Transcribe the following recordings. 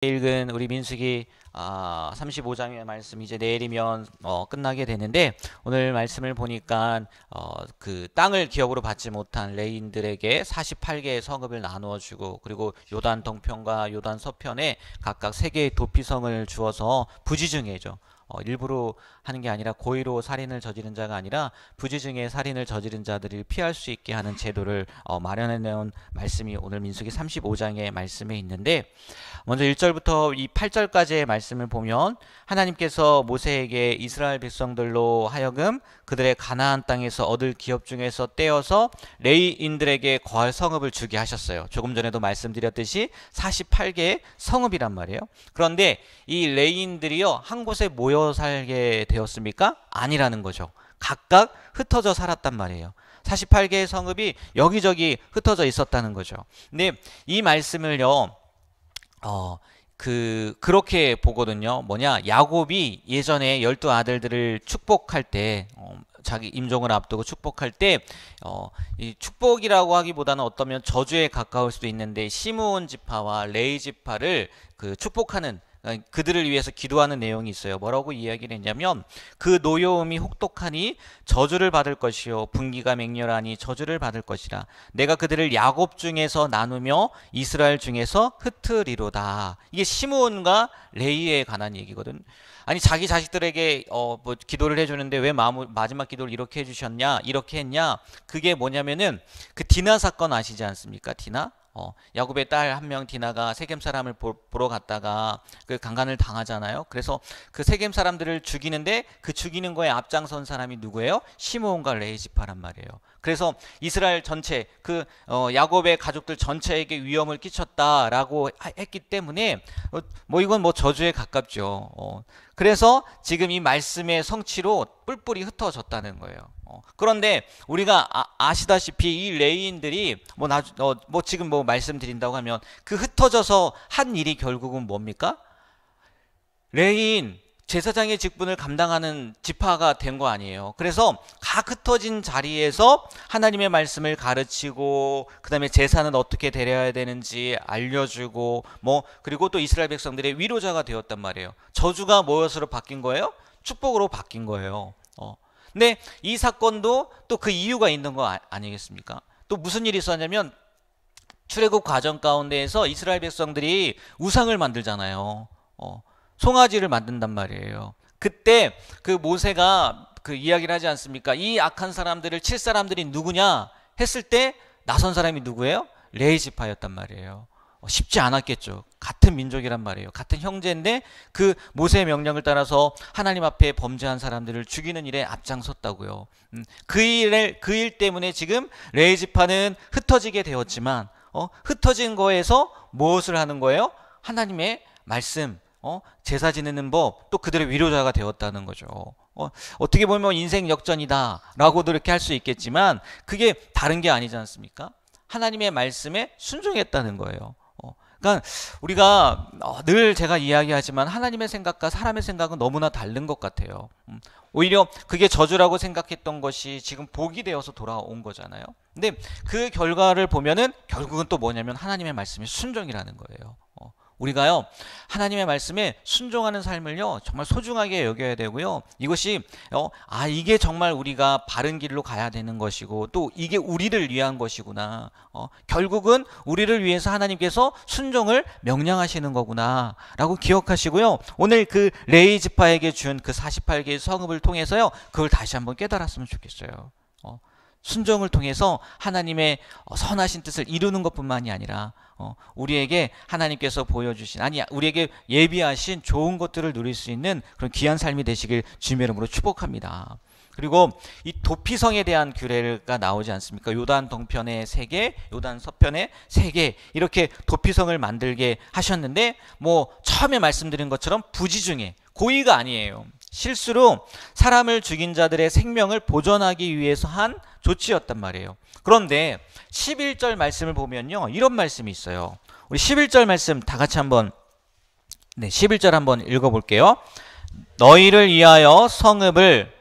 읽은 우리 민수기 35장의 말씀 이제 내일이면 끝나게 되는데, 오늘 말씀을 보니까 그 땅을 기업으로 받지 못한 레인들에게 48개의 성읍을 나누어 주고, 그리고 요단 동편과 요단 서편에 각각 3개의 도피성을 주어서 부지중해죠. 일부러 하는 게 아니라 고의로 살인을 저지른 자가 아니라 부지중해 살인을 저지른 자들을 피할 수 있게 하는 제도를 마련해 놓은 말씀이 오늘 민수기 35장의 말씀에 있는데, 먼저 1절부터 이 8절까지의 말씀을 보면 하나님께서 모세에게 이스라엘 백성들로 하여금 그들의 가나안 땅에서 얻을 기업 중에서 떼어서 레위인들에게 거할 성읍을 주게 하셨어요. 조금 전에도 말씀드렸듯이 48개의 성읍이란 말이에요. 그런데 이 레위인들이요, 한 곳에 모여 살게 되었습니까? 아니라는 거죠. 각각 흩어져 살았단 말이에요. 48개의 성읍이 여기저기 흩어져 있었다는 거죠. 근데 이 말씀을요, 그렇게 보거든요. 뭐냐, 야곱이 예전에 12아들들을 축복할 때, 자기 임종을 앞두고 축복할 때, 이 축복이라고 하기보다는 어떠면 저주에 가까울 수도 있는데, 시므온 지파와 레위 지파를 그 축복하는, 그들을 위해서 기도하는 내용이 있어요. 뭐라고 이야기를 했냐면, 그 노여움이 혹독하니 저주를 받을 것이요 분기가 맹렬하니 저주를 받을 것이라. 내가 그들을 야곱 중에서 나누며 이스라엘 중에서 흩으리로다. 이게 시므온과 레위에 관한 얘기거든. 아니, 자기 자식들에게 뭐 기도를 해주는데 왜 마지막 기도를 이렇게 해주셨냐, 이렇게 했냐. 그게 뭐냐면은 그 디나 사건 아시지 않습니까? 디나? 야곱의 딸 한 명 디나가 세겜 사람을 보러 갔다가 그 강간을 당하잖아요. 그래서 그 세겜 사람들을 죽이는데 그 죽이는 거에 앞장선 사람이 누구예요? 시므온과 레위 지파란 말이에요. 그래서 이스라엘 전체, 그 야곱의 가족들 전체에게 위험을 끼쳤다라고 했기 때문에 뭐 이건 뭐 저주에 가깝죠. 그래서 지금 이 말씀의 성취로 뿔뿔이 흩어졌다는 거예요. 그런데 우리가 아시다시피 이 레위인들이 뭐 지금 뭐 말씀드린다고 하면 그 흩어져서 한 일이 결국은 뭡니까? 레위인 제사장의 직분을 감당하는 지파가 된 거 아니에요. 그래서 각 흩어진 자리에서 하나님의 말씀을 가르치고, 그 다음에 제사는 어떻게 드려야 되는지 알려주고, 그리고 또 이스라엘 백성들의 위로자가 되었단 말이에요. 저주가 무엇으로 바뀐 거예요? 축복으로 바뀐 거예요. 근데 이 사건도 또 그 이유가 있는 거 아니겠습니까? 또 무슨 일이 있었냐면, 출애굽 과정 가운데에서 이스라엘 백성들이 우상을 만들잖아요. 송아지를 만든단 말이에요. 그때 그 모세가 그 이야기를 하지 않습니까? 이 악한 사람들을 칠 사람들이 누구냐 했을 때 나선 사람이 누구예요? 레위 지파였단 말이에요. 쉽지 않았겠죠. 같은 민족이란 말이에요. 같은 형제인데 그 모세의 명령을 따라서 하나님 앞에 범죄한 사람들을 죽이는 일에 앞장섰다고요. 그 일 때문에 지금 레위 지파는 흩어지게 되었지만, 흩어진 거에서 무엇을 하는 거예요? 하나님의 말씀, 제사 지내는 법, 또 그들의 위로자가 되었다는 거죠. 어떻게 보면 인생 역전이다 라고도 이렇게 할 수 있겠지만, 그게 다른 게 아니지 않습니까? 하나님의 말씀에 순종했다는 거예요. 그러니까 우리가 늘 제가 이야기하지만 하나님의 생각과 사람의 생각은 너무나 다른 것 같아요. 오히려 그게 저주라고 생각했던 것이 지금 복이 되어서 돌아온 거잖아요. 근데 그 결과를 보면은 결국은 또 뭐냐면 하나님의 말씀이 순종이라는 거예요. 우리가요, 하나님의 말씀에 순종하는 삶을요 정말 소중하게 여겨야 되고요, 이것이 이게 정말 우리가 바른 길로 가야 되는 것이고, 또 이게 우리를 위한 것이구나, 결국은 우리를 위해서 하나님께서 순종을 명령하시는 거구나 라고 기억하시고요, 오늘 그 레위 지파에게 준 그 48개의 성읍을 통해서요 그걸 다시 한번 깨달았으면 좋겠어요. 순종을 통해서 하나님의 선하신 뜻을 이루는 것뿐만이 아니라 우리에게 하나님께서 보여주신, 우리에게 예비하신 좋은 것들을 누릴 수 있는 그런 귀한 삶이 되시길 주님의 이름으로 축복합니다. 그리고 이 도피성에 대한 규례가 나오지 않습니까? 요단 동편에 3개, 요단 서편에 3개, 이렇게 도피성을 만들게 하셨는데, 처음에 말씀드린 것처럼 부지중해, 고의가 아니에요. 실수로 사람을 죽인 자들의 생명을 보존하기 위해서 한 조치였단 말이에요. 그런데 11절 말씀을 보면요, 이런 말씀이 있어요. 우리 11절 말씀 다 같이 한번 11절 한번 읽어볼게요. 너희를 위하여 성읍을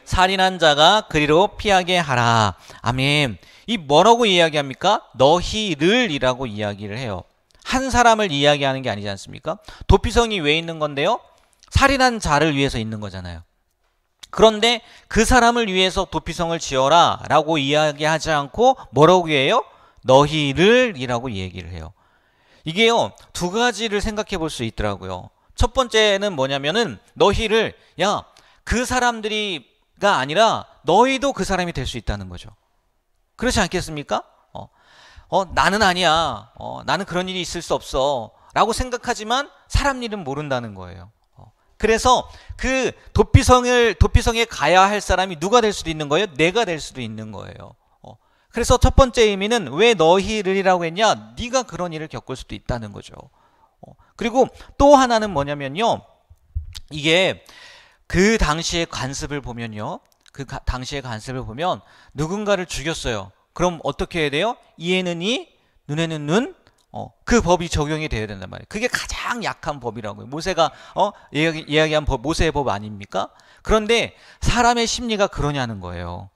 살인한 자가 그리로 피하게 하라. 아멘. 이 뭐라고 이야기합니까? 너희를 이라고 이야기를 해요. 한 사람을 이야기하는 게 아니지 않습니까? 도피성이 왜 있는 건데요? 살인한 자를 위해서 있는 거잖아요. 그런데 그 사람을 위해서 도피성을 지어라 라고 이야기하지 않고 뭐라고 해요? 너희를 이라고 얘기를 해요. 이게요, 두 가지를 생각해 볼 수 있더라고요. 첫 번째는 뭐냐면은 너희를, 야, 그 사람들이가 아니라 너희도 그 사람이 될 수 있다는 거죠. 그렇지 않겠습니까? 나는 아니야. 나는 그런 일이 있을 수 없어. 라고 생각하지만 사람 일은 모른다는 거예요. 그래서 그 도피성에 가야 할 사람이 누가 될 수도 있는 거예요? 내가 될 수도 있는 거예요. 그래서 첫 번째 의미는 왜 너희를이라고 했냐? 네가 그런 일을 겪을 수도 있다는 거죠. 그리고 또 하나는 뭐냐면요. 이게 그 당시의 관습을 보면요. 그 당시의 관습을 보면 누군가를 죽였어요. 그럼 어떻게 해야 돼요? 이에는 이, 눈에는 눈. 그 법이 적용이 돼야 된단 말이에요. 그게 가장 약한 법이라고요. 모세가 이야기한 법, 모세의 법 아닙니까? 그런데 사람의 심리가 그러냐는 거예요.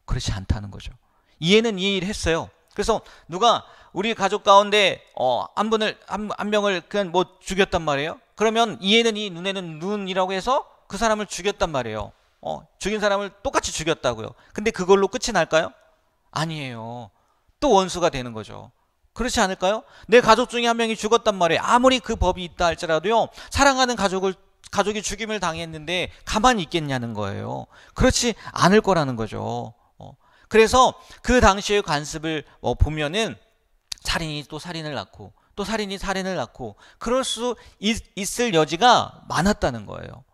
그렇지 않다는 거죠. 이해는 이 일 했어요. 그래서 누가 우리 가족 가운데 한 명을 그냥 뭐 죽였단 말이에요. 그러면 이해는 이, 눈에는 눈이라고 해서 그 사람을 죽였단 말이에요. 죽인 사람을 똑같이 죽였다고요. 근데 그걸로 끝이 날까요? 아니에요. 또 원수가 되는 거죠. 그렇지 않을까요? 내 가족 중에 한 명이 죽었단 말이에요. 아무리 그 법이 있다 할지라도요. 사랑하는 가족이 죽임을 당했는데 가만히 있겠냐는 거예요. 그렇지 않을 거라는 거죠. 그래서 그 당시의 관습을 보면은 살인이 또 살인을 낳고 또 살인이 살인을 낳고 그럴 수 있을 여지가 많았다는 거예요.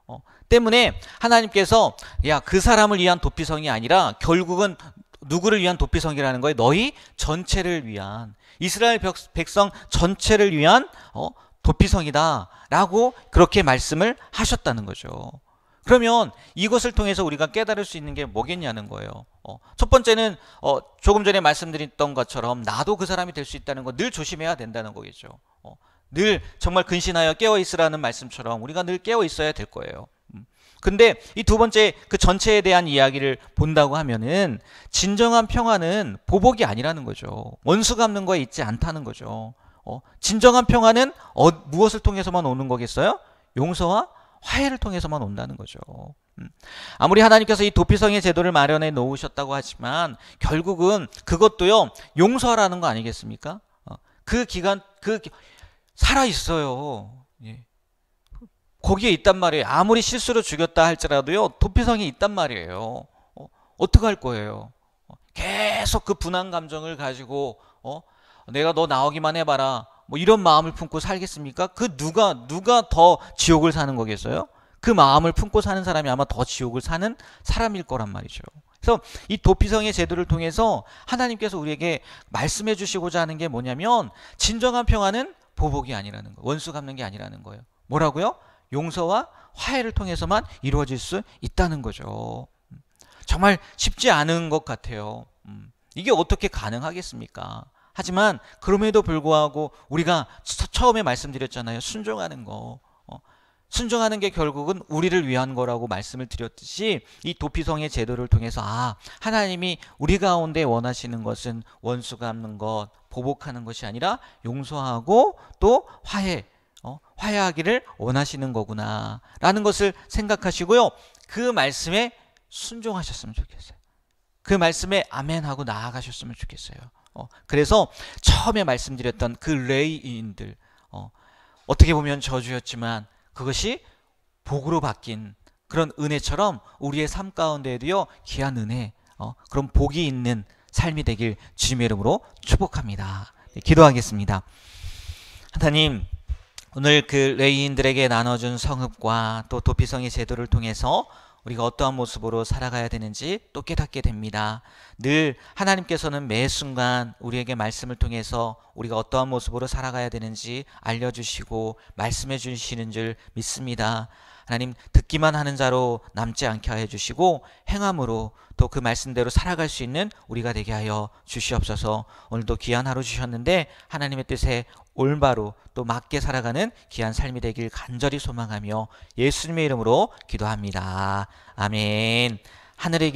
때문에 하나님께서 야, 그 사람을 위한 도피성이 아니라 결국은 누구를 위한 도피성이라는 거예요? 너희 전체를 위한, 이스라엘 백성 전체를 위한 도피성이다 라고 그렇게 말씀을 하셨다는 거죠. 그러면 이것을 통해서 우리가 깨달을 수 있는 게 뭐겠냐는 거예요. 첫 번째는 조금 전에 말씀드렸던 것처럼 나도 그 사람이 될 수 있다는 거 늘 조심해야 된다는 거겠죠. 늘 정말 근신하여 깨어 있으라는 말씀처럼 우리가 늘 깨어 있어야 될 거예요. 근데 이 두 번째 그 전체에 대한 이야기를 본다고 하면은 진정한 평화는 보복이 아니라는 거죠. 원수 갚는 거에 있지 않다는 거죠. 진정한 평화는 무엇을 통해서만 오는 거겠어요? 용서와 화해를 통해서만 온다는 거죠. 아무리 하나님께서 이 도피성의 제도를 마련해 놓으셨다고 하지만 결국은 그것도요, 용서하라는 거 아니겠습니까? 그 기간 살아 있어요. 예. 거기에 있단 말이에요. 아무리 실수로 죽였다 할지라도요, 도피성이 있단 말이에요. 어떡할 거예요? 계속 그 분한 감정을 가지고 내가 너 나오기만 해봐라, 뭐 이런 마음을 품고 살겠습니까? 그 누가 더 지옥을 사는 거겠어요? 그 마음을 품고 사는 사람이 아마 더 지옥을 사는 사람일 거란 말이죠. 그래서 이 도피성의 제도를 통해서 하나님께서 우리에게 말씀해 주시고자 하는 게 뭐냐면 진정한 평화는 보복이 아니라는 거예요. 원수 갚는 게 아니라는 거예요. 뭐라고요? 용서와 화해를 통해서만 이루어질 수 있다는 거죠. 정말 쉽지 않은 것 같아요. 이게 어떻게 가능하겠습니까? 하지만 그럼에도 불구하고 우리가 처음에 말씀드렸잖아요. 순종하는 거. 순종하는 게 결국은 우리를 위한 거라고 말씀을 드렸듯이 이 도피성의 제도를 통해서 하나님이 우리 가운데 원하시는 것은 원수 갚는 것, 보복하는 것이 아니라 용서하고 또 화해하기를 원하시는 거구나 라는 것을 생각하시고요. 그 말씀에 순종하셨으면 좋겠어요. 그 말씀에 아멘하고 나아가셨으면 좋겠어요. 그래서 처음에 말씀드렸던 그 레위인들, 어떻게 보면 저주였지만 그것이 복으로 바뀐 그런 은혜처럼 우리의 삶 가운데에도요, 귀한 은혜, 그런 복이 있는 삶이 되길 주님의 이름으로 축복합니다. 네, 기도하겠습니다. 하나님, 오늘 그 레위인들에게 나눠준 성읍과 또 도피성의 제도를 통해서 우리가 어떠한 모습으로 살아가야 되는지 또 깨닫게 됩니다. 늘 하나님께서는 매 순간 우리에게 말씀을 통해서 우리가 어떠한 모습으로 살아가야 되는지 알려주시고 말씀해 주시는 줄 믿습니다. 하나님, 듣기만 하는 자로 남지 않게 하여 주시고 행함으로 또 그 말씀대로 살아갈 수 있는 우리가 되게 하여 주시옵소서. 오늘도 귀한 하루 주셨는데 하나님의 뜻에 올바로 또 맞게 살아가는 귀한 삶이 되길 간절히 소망하며 예수님의 이름으로 기도합니다. 아멘. 하늘에